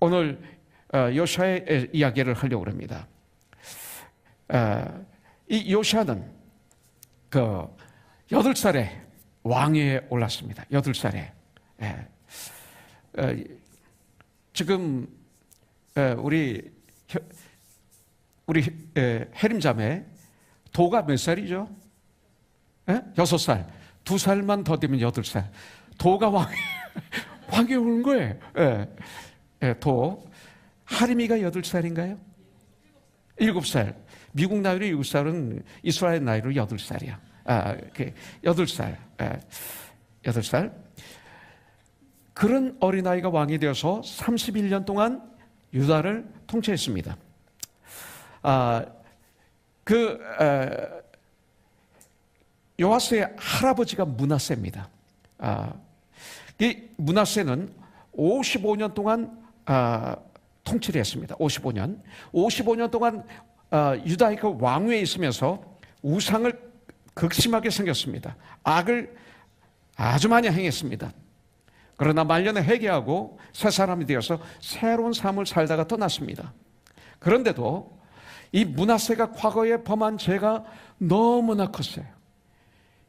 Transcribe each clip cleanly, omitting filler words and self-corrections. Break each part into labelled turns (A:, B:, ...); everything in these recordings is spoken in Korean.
A: 오늘 요시아의 이야기를 하려고 합니다. 이 요시아는 그 8살에 왕위에 올랐습니다. 8살에. 지금 우리 해림자매 도가 몇 살이죠? 6살. 2살만 더 되면 8살. 도가 왕위에 오른 거예요. 도. 하림이가 8살인가요? 7살. 미국 나이로 7살은 이스라엘 나이로 8살이야. 8살. 8살. 그런 어린아이가 왕이 되어서 31년 동안 유다를 통치했습니다. 요아스의 할아버지가 므낫세입니다. 이 므낫세는 55년 동안 통치를 했습니다. 55년 동안 유다의 그 왕위에 있으면서 우상을 극심하게 섬겼습니다. 악을 아주 많이 행했습니다. 그러나 말년에 회개하고 새 사람이 되어서 새로운 삶을 살다가 떠났습니다. 그런데도 이 므낫세가 과거에 범한 죄가 너무나 컸어요.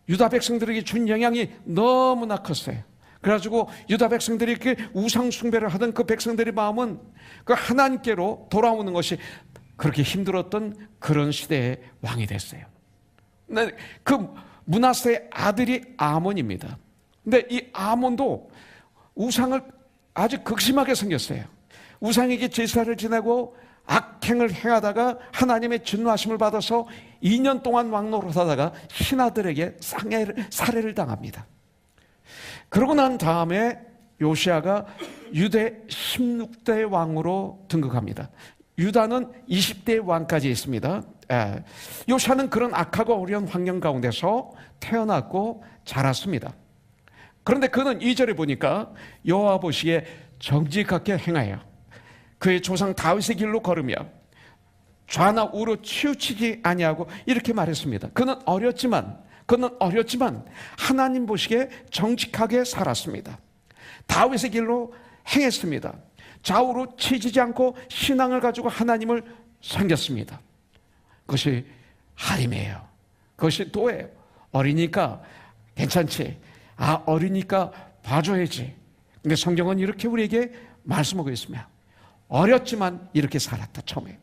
A: 유다 백성들에게 준 영향이 너무나 컸어요. 그래가지고 유다 백성들이 그 우상 숭배를 하던 그 백성들의 마음은 그 하나님께로 돌아오는 것이 그렇게 힘들었던 그런 시대의 왕이 됐어요. 근데 그 므낫세의 아들이 아몬입니다. 근데 이 아몬도 우상을 아주 극심하게 섬겼어요. 우상에게 제사를 지내고 악행을 행하다가 하나님의 진노하심을 받아서 2년 동안 왕노릇하다가 신하들에게 살해를 당합니다. 그러고 난 다음에 요시아가 유대 16대 왕으로 등극합니다. 유다는 20대 왕까지 있습니다. 요시아는 그런 악하고 어려운 환경 가운데서 태어났고 자랐습니다. 그런데 그는 2절에 보니까 여호와 보시기에 정직하게 행하여 그의 조상 다윗의 길로 걸으며 좌나 우로 치우치지 아니하고 이렇게 말했습니다. 그는 어렸지만 하나님 보시기에 정직하게 살았습니다. 다윗의 길로 행했습니다. 좌우로 치지지 않고 신앙을 가지고 하나님을 섬겼습니다. 그것이 하림이에요. 그것이 도예요. 어리니까 괜찮지. 어리니까 봐줘야지. 근데 성경은 이렇게 우리에게 말씀하고 있습니다. 어렸지만 이렇게 살았다. 처음에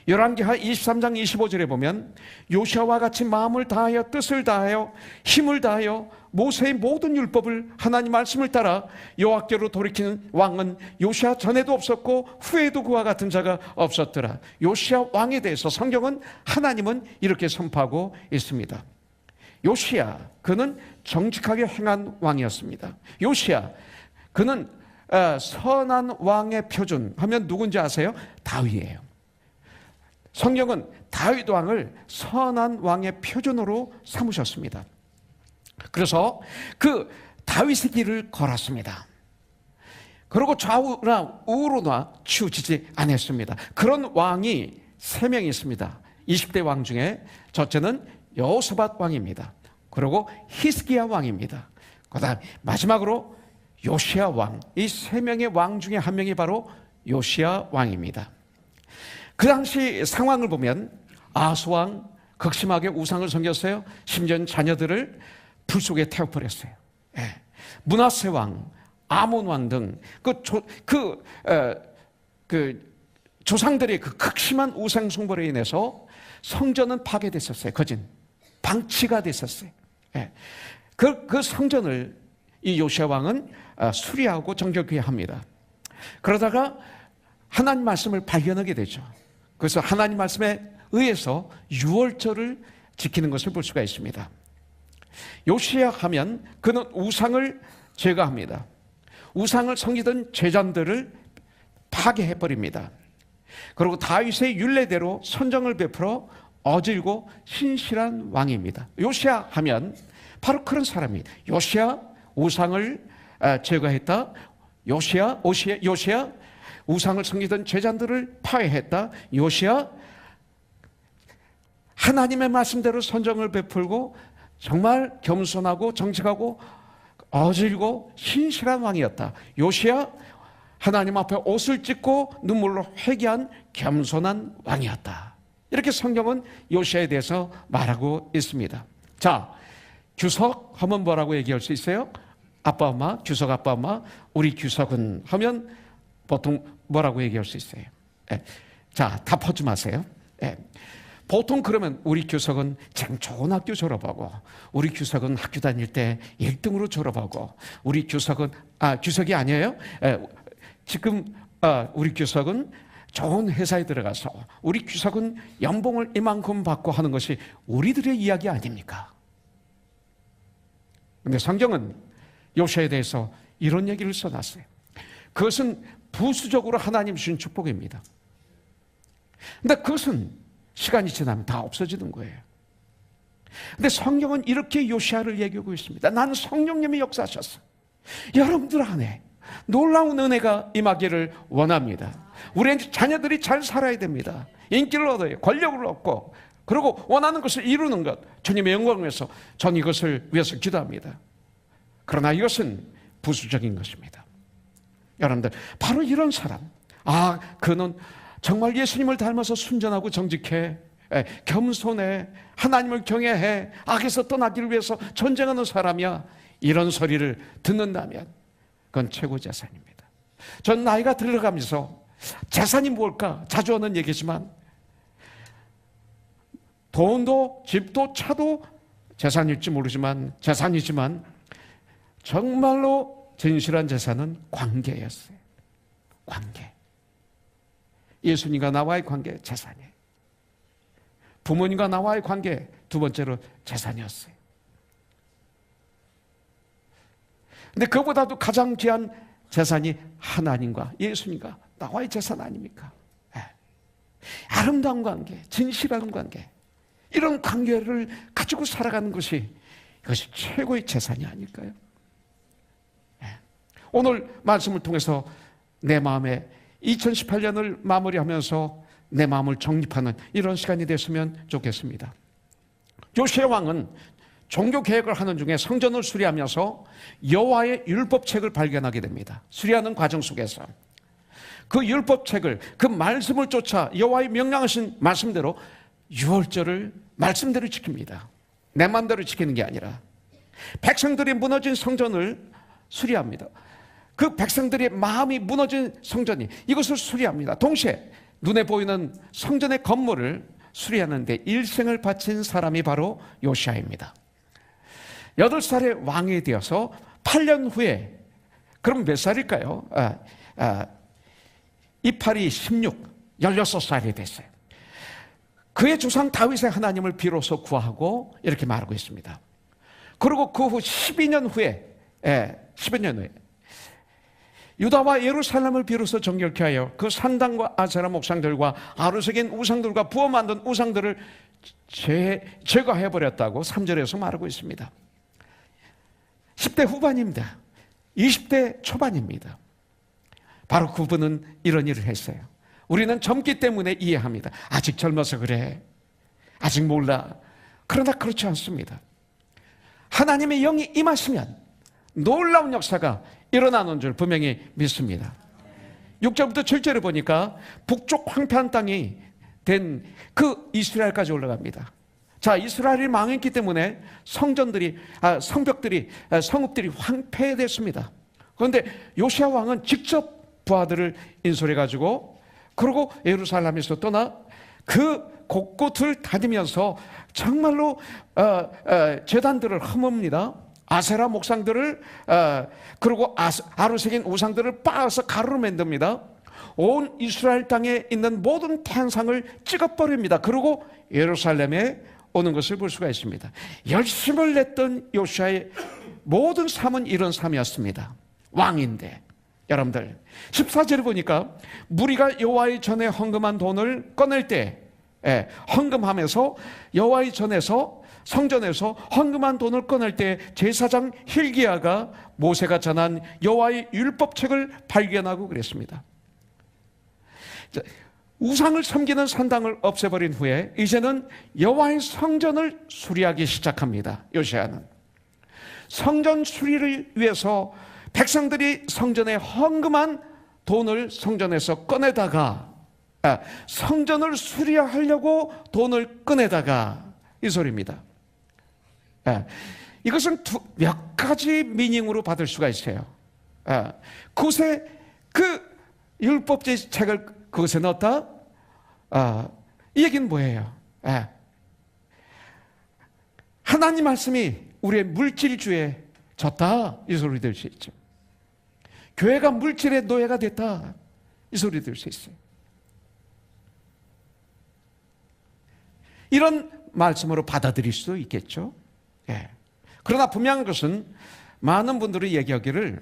A: 열왕기하 23장 25절에 보면 요시아와 같이 마음을 다하여 뜻을 다하여 힘을 다하여 모세의 모든 율법을 하나님 말씀을 따라 여호와께로 돌이키는 왕은 요시아 전에도 없었고 후에도 그와 같은 자가 없었더라. 요시아 왕에 대해서 성경은 하나님은 이렇게 선포하고 있습니다. 요시아 그는 정직하게 행한 왕이었습니다. 요시아 그는 선한 왕의 표준 하면 누군지 아세요? 다윗이에요. 성경은 다윗 왕을 선한 왕의 표준으로 삼으셨습니다. 그래서 그 다윗의 길을 걸었습니다. 그리고 좌우나 우로나 치우치지 않았습니다. 그런 왕이 3명이 있습니다. 20대 왕 중에 첫째는 여호사밧 왕입니다. 그리고 히스기야 왕입니다. 그다음 마지막으로 요시아 왕. 이 3명의 왕 중에 한 명이 바로 요시아 왕입니다. 그 당시 상황을 보면 아하스 왕 극심하게 우상을 섬겼어요. 심지어 자녀들을 불 속에 태워버렸어요. 므낫세 왕, 아몬 왕 등 조상들의 그 극심한 우상 숭배로 인해서 성전은 파괴됐었어요. 거진 방치가 됐었어요. 그 성전을 이 요시아 왕은 수리하고 정결케 합니다. 그러다가 하나님 말씀을 발견하게 되죠. 그래서 하나님 말씀에 의해서 유월절을 지키는 것을 볼 수가 있습니다. 요시야 하면 그는 우상을 제거합니다. 우상을 섬기던 제자들을 파괴해버립니다. 그리고 다윗의 율례대로 선정을 베풀어 어질고 신실한 왕입니다. 요시야 하면 바로 그런 사람입니다. 요시야 우상을 제거했다. 요시야 우상을 섬기던 제자들을 파괴했다. 요시야 하나님의 말씀대로 선정을 베풀고 정말 겸손하고 정직하고 어질고 신실한 왕이었다. 요시야 하나님 앞에 옷을 찢고 눈물로 회개한 겸손한 왕이었다. 이렇게 성경은 요시아에 대해서 말하고 있습니다. 자, 규석 하면 뭐라고 얘기할 수 있어요? 아빠 엄마, 규석 아빠 엄마, 우리 규석은 하면 보통 뭐라고 얘기할 수 있어요? 예. 자, 답하지 마세요. 예. 보통 그러면 우리 규석은 참 좋은 학교 졸업하고, 우리 규석은 학교 다닐 때 1등으로 졸업하고, 우리 규석은 규석이 아니에요? 예. 지금 우리 규석은 좋은 회사에 들어가서, 우리 규석은 연봉을 이만큼 받고 하는 것이 우리들의 이야기 아닙니까? 그런데 성경은 요시아에 대해서 이런 얘기를 써놨어요. 그것은 부수적으로 하나님 주신 축복입니다. 근데 그것은 시간이 지나면 다 없어지는 거예요. 근데 성경은 이렇게 요시아를 얘기하고 있습니다. 나는 성령님이 역사하셨어. 여러분들 안에 놀라운 은혜가 임하기를 원합니다. 우리 자녀들이 잘 살아야 됩니다. 인기를 얻어요. 권력을 얻고, 그리고 원하는 것을 이루는 것, 주님의 영광을 위해서 전 이것을 위해서 기도합니다. 그러나 이것은 부수적인 것입니다. 여러분들, 바로 이런 사람, 그는 정말 예수님을 닮아서 순전하고 정직해, 겸손해, 하나님을 경외해, 악에서 떠나기를 위해서 전쟁하는 사람이야, 이런 소리를 듣는다면 그건 최고 재산입니다. 전 나이가 들어가면서 재산이 뭘까 자주 하는 얘기지만, 돈도 집도 차도 재산일지 모르지만 재산이지만 정말로 진실한 재산은 관계였어요. 관계. 예수님과 나와의 관계, 재산이에요. 부모님과 나와의 관계, 두 번째로 재산이었어요. 근데 그보다도 가장 귀한 재산이 하나님과 예수님과 나와의 재산 아닙니까? 네. 아름다운 관계, 진실한 관계, 이런 관계를 가지고 살아가는 것이, 이것이 최고의 재산이 아닐까요? 네. 오늘 말씀을 통해서 내 마음에 2018년을 마무리하면서 내 마음을 정립하는 이런 시간이 됐으면 좋겠습니다. 요시아 왕은 종교 개혁을 하는 중에 성전을 수리하면서 여호와의 율법책을 발견하게 됩니다. 수리하는 과정 속에서 그 율법책을, 그 말씀을 쫓아 여호와의 명령하신 말씀대로 유월절을 말씀대로 지킵니다. 내 마음대로 지키는 게 아니라 백성들이 무너진 성전을 수리합니다. 그 백성들의 마음이 무너진 성전이, 이것을 수리합니다. 동시에 눈에 보이는 성전의 건물을 수리하는데 일생을 바친 사람이 바로 요시아입니다. 8살의 왕이 되어서 8년 후에, 그럼 몇 살일까요? 이팔이 16, 16살이 됐어요. 그의 조상 다윗의 하나님을 비로소 구하고 이렇게 말하고 있습니다. 그리고 그 후 12년 후에, 12년 후에 유다와 예루살렘을 비로소 정결케 하여 그 산당과 아세라 목상들과 아루색인 우상들과 부어 만든 우상들을 제거해버렸다고 3절에서 말하고 있습니다. 10대 후반입니다. 20대 초반입니다. 바로 그분은 이런 일을 했어요. 우리는 젊기 때문에 이해합니다. 아직 젊어서 그래, 아직 몰라. 그러나 그렇지 않습니다. 하나님의 영이 임하시면 놀라운 역사가 일어나는 줄 분명히 믿습니다. 6절부터 7절을 보니까 북쪽 황폐한 땅이 된 그 이스라엘까지 올라갑니다. 자, 이스라엘이 망했기 때문에 성벽들이, 성읍들이 황폐됐습니다. 그런데 요시아 왕은 직접 부하들을 인솔해가지고, 그리고 예루살렘에서 떠나 그 곳곳을 다니면서 정말로 제단들을 허뭅니다. 아세라 목상들을, 그리고 아루색인 우상들을 빻아서 가루로 만듭니다. 온 이스라엘 땅에 있는 모든 태양상을 찍어버립니다. 그리고 예루살렘에 오는 것을 볼 수가 있습니다. 열심을 냈던 요시아의 모든 삶은 이런 삶이었습니다. 왕인데, 여러분들 14절에 보니까 무리가 여호와의 전에 헌금한 돈을 꺼낼 때, 헌금하면서 여호와의 전에서, 성전에서 헌금한 돈을 꺼낼 때 제사장 hil기야가 모세가 전한 여호와의 율법책을 발견하고 그랬습니다. 우상을 섬기는 산당을 없애버린 후에 이제는 여호와의 성전을 수리하기 시작합니다. 요시아는 성전 수리를 위해서 백성들이 성전에 헌금한 돈을 성전에서 꺼내다가 성전을 수리하려고 돈을 꺼내다가 이 소리입니다. 이것은 몇 가지 미닝으로 받을 수가 있어요. 그곳에 그 율법주의 책을 그것에 넣었다? 이 얘기는 뭐예요? 하나님 말씀이 우리의 물질주의에 졌다, 이 소리 들 수 있죠. 교회가 물질의 노예가 됐다, 이 소리 들 수 있어요. 이런 말씀으로 받아들일 수도 있겠죠. 그러나 분명한 것은 많은 분들이 얘기하기를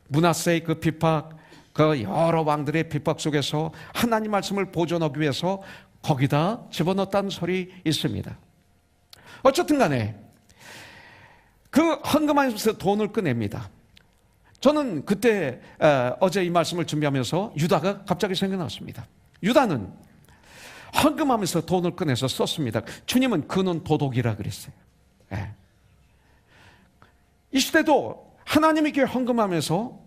A: 므낫세의 그 핍박, 그 여러 왕들의 핍박 속에서 하나님 말씀을 보존하기 위해서 거기다 집어넣었다는 소리 있습니다. 어쨌든 간에 그 헌금하면서 돈을 꺼냅니다. 저는 그때 어제 이 말씀을 준비하면서 유다가 갑자기 생각났습니다. 유다는 헌금하면서 돈을 꺼내서 썼습니다. 주님은 그는 도둑이라 그랬어요. 이 시대도 하나님에게 헌금하면서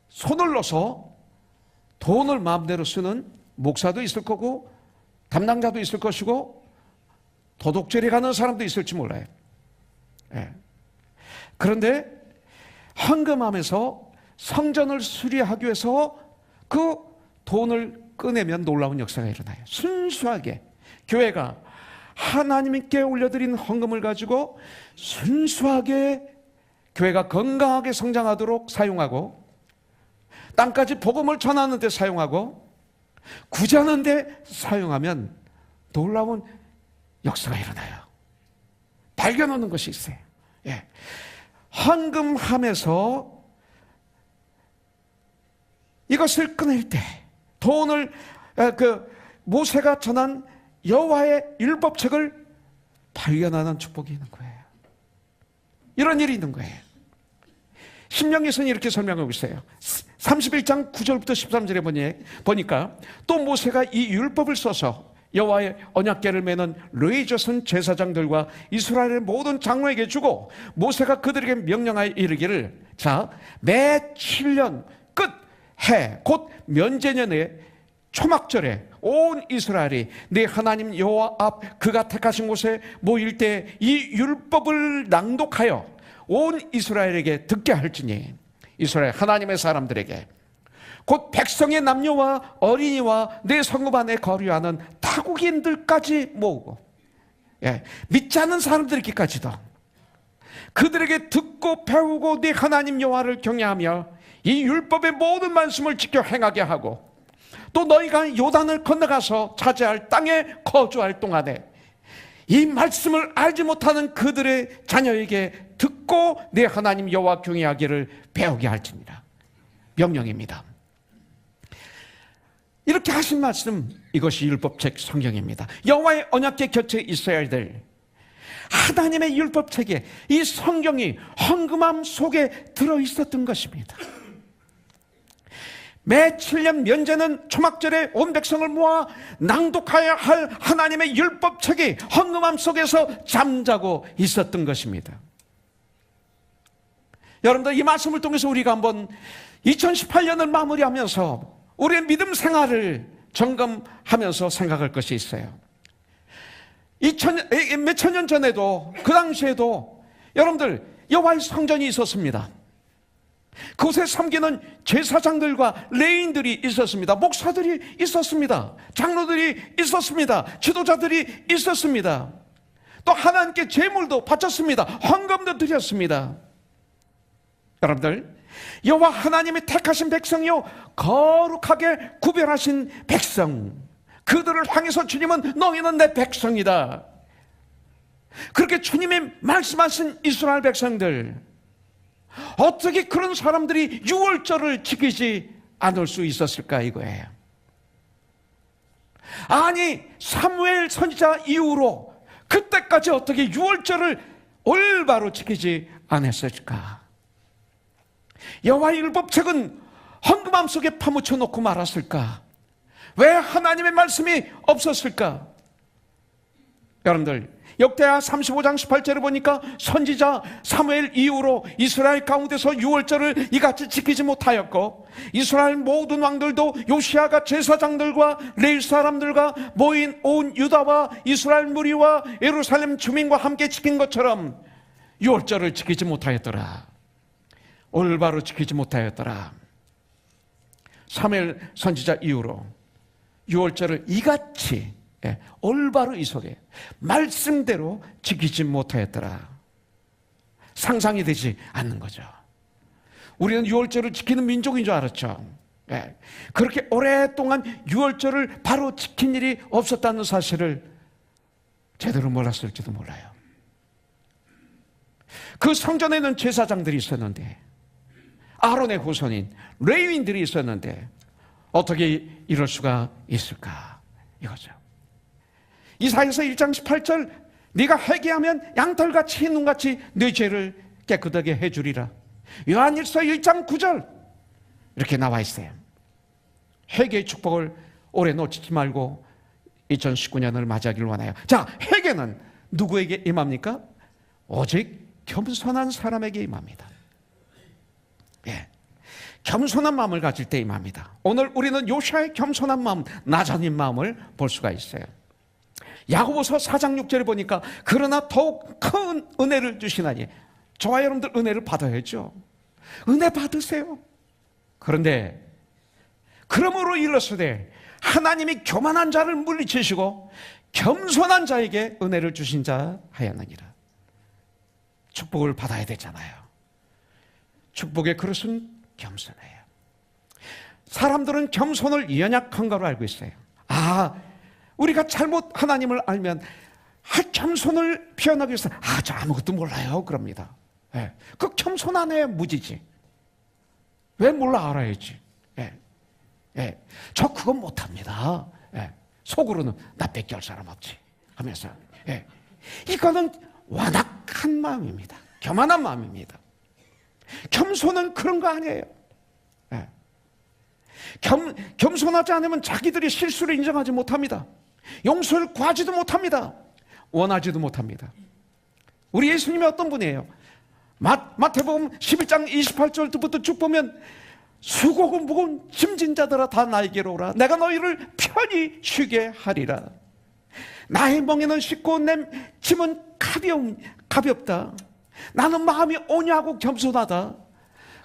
A: 손을 넣어서 돈을 마음대로 쓰는 목사도 있을 거고 담당자도 있을 것이고 도둑질에 가는 사람도 있을지 몰라요. 그런데 헌금하면서 성전을 수리하기 위해서 그 돈을 꺼내면 놀라운 역사가 일어나요. 순수하게 교회가 하나님께 올려드린 헌금을 가지고 순수하게 교회가 건강하게 성장하도록 사용하고 땅까지 복음을 전하는 데 사용하고 구제하는 데 사용하면 놀라운 역사가 일어나요. 발견하는 것이 있어요. 헌금하면서 이것을 꺼낼 때 돈을 모세가 전한 여호와의 율법책을 발견하는 축복이 있는 거예요. 이런 일이 있는 거예요. 신명기서는 이렇게 설명하고 있어요. 31장 9절부터 13절에 보니까 또 모세가 이 율법을 써서 여호와의 언약궤를 매는 레위 자손 제사장들과 이스라엘의 모든 장로에게 주고 모세가 그들에게 명령하여 이르기를 매 7년 끝해 곧 면제년에 초막절에 온 이스라엘이 네 하나님 여호와 앞 그가 택하신 곳에 모일 때 이 율법을 낭독하여 온 이스라엘에게 듣게 할지니 이스라엘 하나님의 사람들에게 곧 백성의 남녀와 어린이와 내 성읍 안에 거류하는 타국인들까지 모으고 믿지 않는 사람들에게까지도 그들에게 듣고 배우고 네 하나님 여호와를 경외하며 이 율법의 모든 말씀을 지켜 행하게 하고 또 너희가 요단을 건너가서 차지할 땅에 거주할 동안에 이 말씀을 알지 못하는 그들의 자녀에게 듣고 내 하나님 여호와 경외하기를 배우게 할지니라. 명령입니다. 이렇게 하신 말씀, 이것이 율법책 성경입니다. 여호와의 언약궤 곁에 있어야 될 하나님의 율법책에 이 성경이 헌금함 속에 들어있었던 것입니다. 매 7년 면제는 초막절에 온 백성을 모아 낭독하여야 할 하나님의 율법책이 헌금함 속에서 잠자고 있었던 것입니다. 여러분들, 이 말씀을 통해서 우리가 한번 2018년을 마무리하면서 우리의 믿음 생활을 점검하면서 생각할 것이 있어요. 몇천 년 전에도 그 당시에도 여러분들 여호와의 성전이 있었습니다. 그곳에 섬기는 제사장들과 레위인들이 있었습니다. 목사들이 있었습니다. 장로들이 있었습니다. 지도자들이 있었습니다. 또 하나님께 제물도 바쳤습니다. 헌금도 드렸습니다. 여러분들, 여호와 하나님이 택하신 백성이요 거룩하게 구별하신 백성, 그들을 향해서 주님은 너희는 내 백성이다. 그렇게 주님이 말씀하신 이스라엘 백성들, 어떻게 그런 사람들이 유월절을 지키지 않을 수 있었을까 이거예요. 아니, 사무엘 선지자 이후로 그때까지 어떻게 유월절을 올바로 지키지 않았을까? 여호와의 율법책은 헌금함 속에 파묻혀 놓고 말았을까? 왜 하나님의 말씀이 없었을까? 여러분들, 역대하 35장 18절을 보니까 선지자 사무엘 이후로 이스라엘 가운데서 유월절을 이같이 지키지 못하였고, 이스라엘 모든 왕들도 요시아가 제사장들과 레위 사람들과 모인 온 유다와 이스라엘 무리와 예루살렘 주민과 함께 지킨 것처럼 유월절을 지키지 못하였더라. 올바로 지키지 못하였더라. 사무엘 선지자 이후로 유월절을 이같이 올바로 이속에 말씀대로 지키지 못하였더라. 상상이 되지 않는 거죠. 우리는 유월절을 지키는 민족인 줄 알았죠. 그렇게 오랫동안 유월절을 바로 지킨 일이 없었다는 사실을 제대로 몰랐을지도 몰라요. 그 성전에는 제사장들이 있었는데, 아론의 후손인 레위인들이 있었는데 어떻게 이럴 수가 있을까, 이거죠. 이사야서 1장 18절, 네가 회개하면 양털같이 흰 눈같이 네 죄를 깨끗하게 해주리라. 요한일서 1장 9절 이렇게 나와 있어요. 회개의 축복을 올해 놓치지 말고 2019년을 맞이하기를 원해요. 자, 회개는 누구에게 임합니까? 오직 겸손한 사람에게 임합니다. 겸손한 마음을 가질 때 임합니다. 오늘 우리는 요시아의 겸손한 마음, 나자님 마음을 볼 수가 있어요. 야고보서 4장 6절에 보니까 그러나 더욱 큰 은혜를 주시나니, 저와 여러분들 은혜를 받아야죠. 은혜 받으세요. 그런데 그러므로 일러서되 하나님이 교만한 자를 물리치시고 겸손한 자에게 은혜를 주신 자 하였느니라. 축복을 받아야 되잖아요. 축복의 그릇은 겸손해요. 사람들은 겸손을 연약한 거로 알고 있어요. 우리가 잘못 하나님을 알면 겸손을 표현하기 위해서 저 아무것도 몰라요 그럽니다. 그 겸손 안에 무지지. 왜 몰라 알아야지. 저 그건 못합니다. 속으로는 나 뺏길 사람 없지 하면서. 이거는 완악한 마음입니다. 교만한 마음입니다. 겸손은 그런 거 아니에요. 겸손하지 않으면 자기들이 실수를 인정하지 못합니다. 용서를 구하지도 못합니다. 원하지도 못합니다. 우리 예수님이 어떤 분이에요? 마태복음 11장 28절부터 쭉 보면 수고고 무거운 짐진 자들아 다 나에게로 오라. 내가 너희를 편히 쉬게 하리라. 나의 멍에는 쉽고 내 짐은 가볍다. 나는 마음이 온유하고 겸손하다.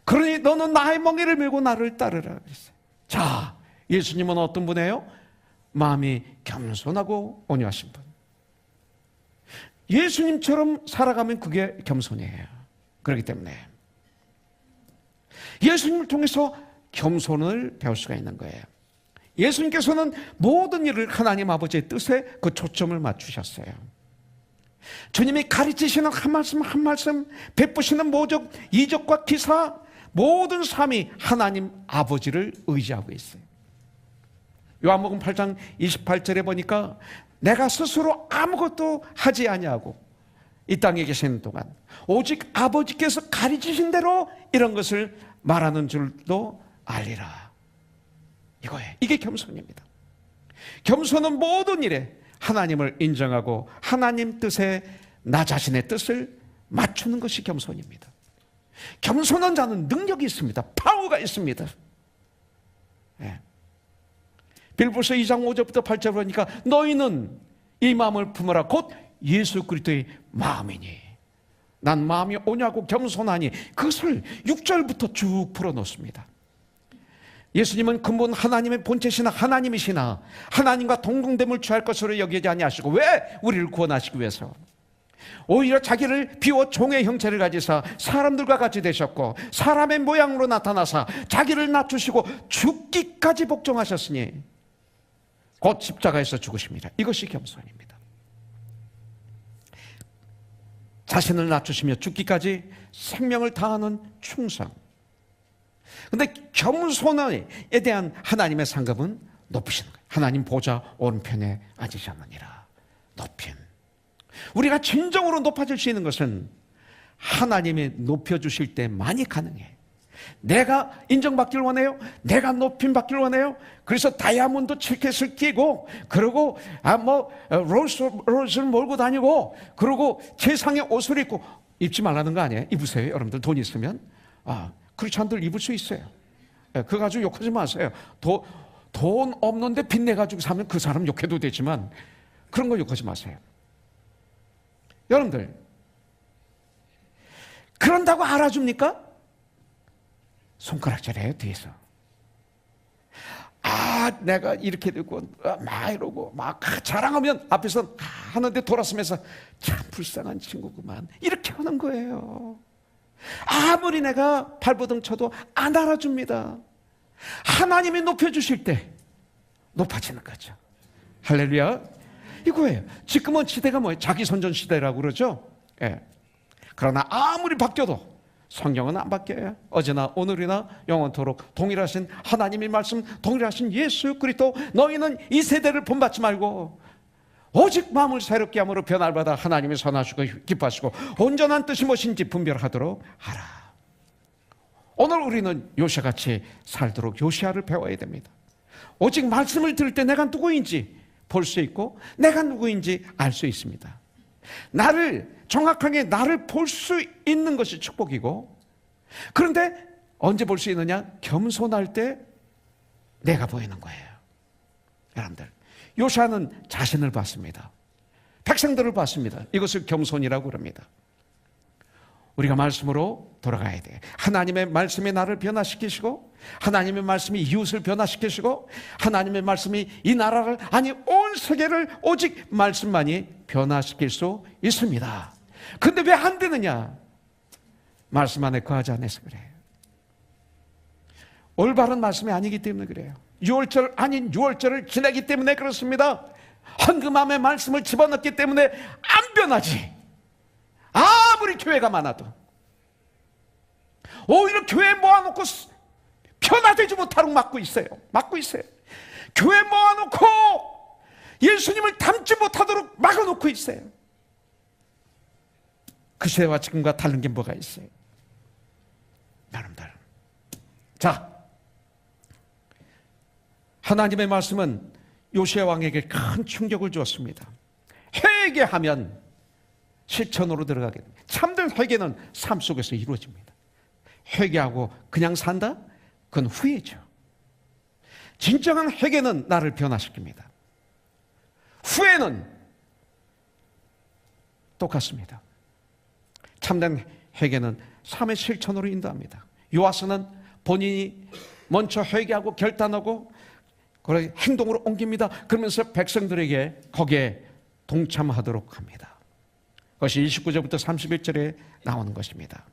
A: 그러니 너는 나의 멍에를 메고 나를 따르라. 자, 예수님은 어떤 분이에요? 마음이 겸손하고 온유하신 분. 예수님처럼 살아가면 그게 겸손이에요. 그렇기 때문에 예수님을 통해서 겸손을 배울 수가 있는 거예요. 예수님께서는 모든 일을 하나님 아버지의 뜻에 그 초점을 맞추셨어요. 주님이 가르치시는 한 말씀 한 말씀, 베푸시는 모적, 이적과 기사, 모든 삶이 하나님 아버지를 의지하고 있어요. 요한복음 8장 28절에 보니까 내가 스스로 아무것도 하지 아니하고 이 땅에 계시는 동안 오직 아버지께서 가르치신 대로 이런 것을 말하는 줄도 알리라. 이거예요. 이게 겸손입니다. 겸손은 모든 일에 하나님을 인정하고 하나님 뜻에 나 자신의 뜻을 맞추는 것이 겸손입니다. 겸손한 자는 능력이 있습니다. 파워가 있습니다. 빌보서 2장 5절부터 8절 보니까 너희는 이 마음을 품으라 곧 예수 그리스도의 마음이니 난 마음이 온유하고 겸손하니, 그것을 6절부터 쭉 풀어놓습니다. 예수님은 근본 하나님의 본체시나 하나님이시나 하나님과 동등됨을 취할 것으로 여기지 아니하시고 왜 우리를 구원하시기 위해서 오히려 자기를 비워 종의 형체를 가지사 사람들과 같이 되셨고 사람의 모양으로 나타나사 자기를 낮추시고 죽기까지 복종하셨으니 곧 십자가에서 죽으십니다. 이것이 겸손입니다. 자신을 낮추시며 죽기까지 생명을 다하는 충성. 그런데 겸손에 대한 하나님의 상급은 높이시는 거예요. 하나님 보좌 오른편에 앉으셨느니라. 높임. 우리가 진정으로 높아질 수 있는 것은 하나님이 높여주실 때만이 가능해. 내가 인정받기를 원해요. 내가 높임받기를 원해요. 그래서 다이아몬드 칠켓을 끼고, 그리고 롤스를 몰고 다니고, 그리고 최상의 옷을 입고. 입지 말라는 거 아니에요? 입으세요. 여러분들 돈 있으면. 크리스찬들 입을 수 있어요. 그거 가지고 욕하지 마세요. 돈 없는데 빚내가지고 사면 그 사람 욕해도 되지만 그런 거 욕하지 마세요. 여러분들, 그런다고 알아줍니까? 손가락질해요, 뒤에서. 내가 이렇게 되고, 막 이러고, 막 자랑하면 앞에서 하는데 돌아서면서 참 불쌍한 친구구만. 이렇게 하는 거예요. 아무리 내가 발버둥 쳐도 안 알아줍니다. 하나님이 높여주실 때 높아지는 거죠. 할렐루야. 이거예요. 지금은 시대가 뭐예요? 자기선전 시대라고 그러죠. 예. 그러나 아무리 바뀌어도 성경은 안 바뀌어요. 어제나 오늘이나 영원토록 동일하신 하나님의 말씀, 동일하신 예수 그리스도. 너희는 이 세대를 본받지 말고 오직 마음을 새롭게 함으로 변화를 받아 하나님이 선하시고 기뻐하시고 온전한 뜻이 무엇인지 분별하도록 하라. 오늘 우리는 요시아같이 살도록 요시아를 배워야 됩니다. 오직 말씀을 들을 때 내가 누구인지 볼 수 있고 내가 누구인지 알 수 있습니다. 정확하게 나를 볼 수 있는 것이 축복이고, 그런데 언제 볼 수 있느냐? 겸손할 때 내가 보이는 거예요. 여러분들, 요시아는 자신을 봤습니다. 백성들을 봤습니다. 이것을 겸손이라고 그럽니다. 우리가 말씀으로 돌아가야 돼요. 하나님의 말씀이 나를 변화시키시고, 하나님의 말씀이 이웃을 변화시키시고, 하나님의 말씀이 이 나라를, 아니 온 세계를 오직 말씀만이 변화시킬 수 있습니다. 근데 왜 안 되느냐? 말씀 안에 거하지 않아서 그래요. 올바른 말씀이 아니기 때문에 그래요. 6월절 아닌 6월절을 지내기 때문에 그렇습니다. 헌금함의 말씀을 집어넣기 때문에 안 변하지. 아무리 교회가 많아도. 오히려 교회 모아놓고 변화되지 못하도록 막고 있어요. 교회 모아놓고 예수님을 닮지 못하도록 막아놓고 있어요. 그 시대와 지금과 다른 게 뭐가 있어요? 나름대로. 자, 하나님의 말씀은 요시아 왕에게 큰 충격을 주었습니다. 회개하면 실천으로 들어가게 됩니다. 참된 회개는 삶 속에서 이루어집니다. 회개하고 그냥 산다? 그건 후회죠. 진정한 회개는 나를 변화시킵니다. 후회는 똑같습니다. 참된 회개는 삶의 실천으로 인도합니다. 요아스는 본인이 먼저 회개하고 결단하고 그걸 행동으로 옮깁니다. 그러면서 백성들에게 거기에 동참하도록 합니다. 그것이 29절부터 31절에 나오는 것입니다.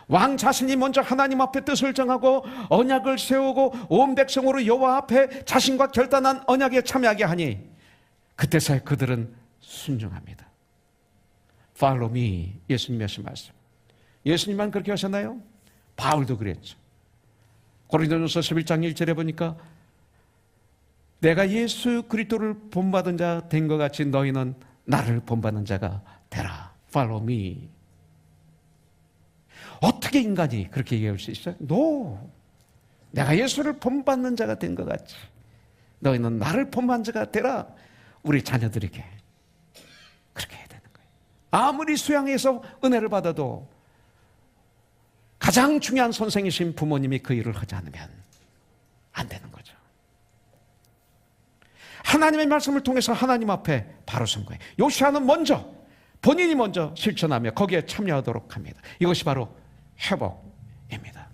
A: 왕 자신이 먼저 하나님 앞에 뜻을 정하고 언약을 세우고 온 백성으로 여호와 앞에 자신과 결단한 언약에 참여하게 하니 그때서야 그들은 순종합니다. Follow me. 예수님이 하신 말씀. 예수님만 그렇게 하셨나요? 바울도 그랬죠. 고린도전서 11장 1절에 보니까 내가 예수 그리스도를 본받은 자 된 것 같이 너희는 나를 본받는 자가 되라. Follow me. 어떻게 인간이 그렇게 얘기할 수 있어요? No. 내가 예수를 본받는 자가 된 것 같이 너희는 나를 본받는 자가 되라. 우리 자녀들에게 그렇게 해야 되는 거예요. 아무리 수양해서 은혜를 받아도 가장 중요한 선생이신 부모님이 그 일을 하지 않으면 안 되는 거죠. 하나님의 말씀을 통해서 하나님 앞에 바로 선 거예요. 요시아는 본인이 먼저 실천하며 거기에 참여하도록 합니다. 이것이 바로 회복입니다.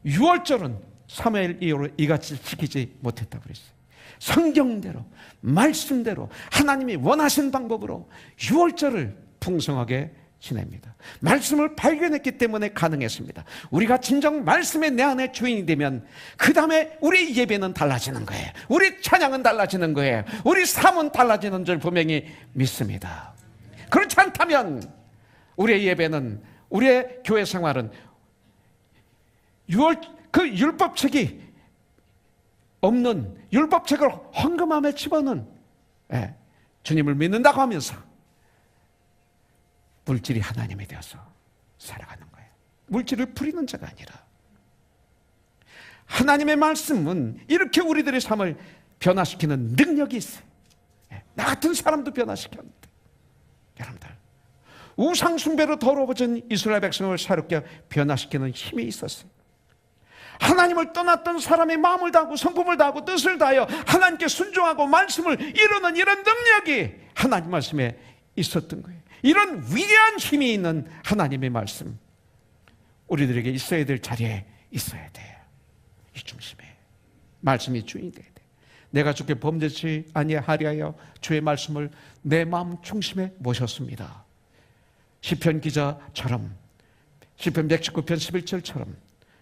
A: 6월절은 사무엘 이후로 이같이 지키지 못했다고 그랬어요. 성경대로 말씀대로 하나님이 원하신 방법으로 6월절을 풍성하게 지냅니다. 말씀을 발견했기 때문에 가능했습니다. 우리가 진정 말씀의 내 안에 주인이 되면 그 다음에 우리 예배는 달라지는 거예요. 우리 찬양은 달라지는 거예요. 우리 삶은 달라지는 줄 분명히 믿습니다. 그렇지 않다면 우리의 예배는, 우리의 교회 생활은 그 율법책이 없는, 율법책을 헌금함에 집어넣은 주님을 믿는다고 하면서 물질이 하나님이 되어서 살아가는 거예요. 물질을 부리는 자가 아니라 하나님의 말씀은 이렇게 우리들의 삶을 변화시키는 능력이 있어요. 나 같은 사람도 변화시켰는데, 여러분들, 우상 숭배로 더러워진 이스라엘 백성을 새롭게 변화시키는 힘이 있었어요. 하나님을 떠났던 사람의 마음을 다하고 성품을 다하고 뜻을 다하여 하나님께 순종하고 말씀을 이루는 이런 능력이 하나님 말씀에 있었던 거예요. 이런 위대한 힘이 있는 하나님의 말씀, 우리들에게 있어야 될 자리에 있어야 돼요. 이 중심에 말씀이 주인이 돼야 돼. 내가 주께 범죄치 아니하리하여 주의 말씀을 내 마음 중심에 모셨습니다. 시편 기자처럼, 시편 119편 11절처럼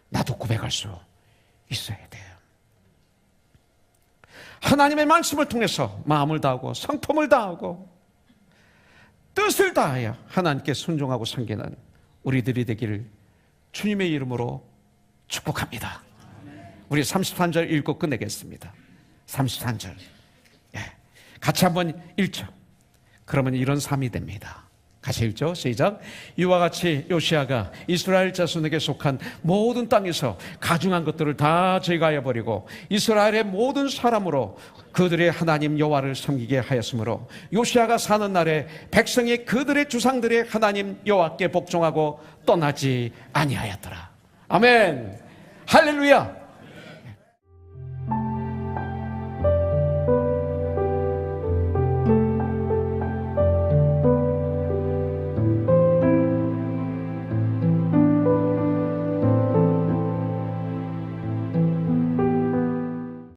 A: 나도 고백할 수 있어야 돼요. 하나님의 말씀을 통해서 마음을 다하고 성품을 다하고 뜻을 다하여 하나님께 순종하고 섬기는 우리들이 되기를 주님의 이름으로 축복합니다. 우리 33절 읽고 끝내겠습니다. 33절. 같이 한번 읽죠. 그러면 이런 삶이 됩니다. 같이 읽죠. 시작. 이와 같이 요시아가 이스라엘 자손에게 속한 모든 땅에서 가증한 것들을 다 제거하여 버리고 이스라엘의 모든 사람으로 그들의 하나님 여호와를 섬기게 하였으므로 요시아가 사는 날에 백성이 그들의 주상들의 하나님 여호와께 복종하고 떠나지 아니하였더라. 아멘. 할렐루야.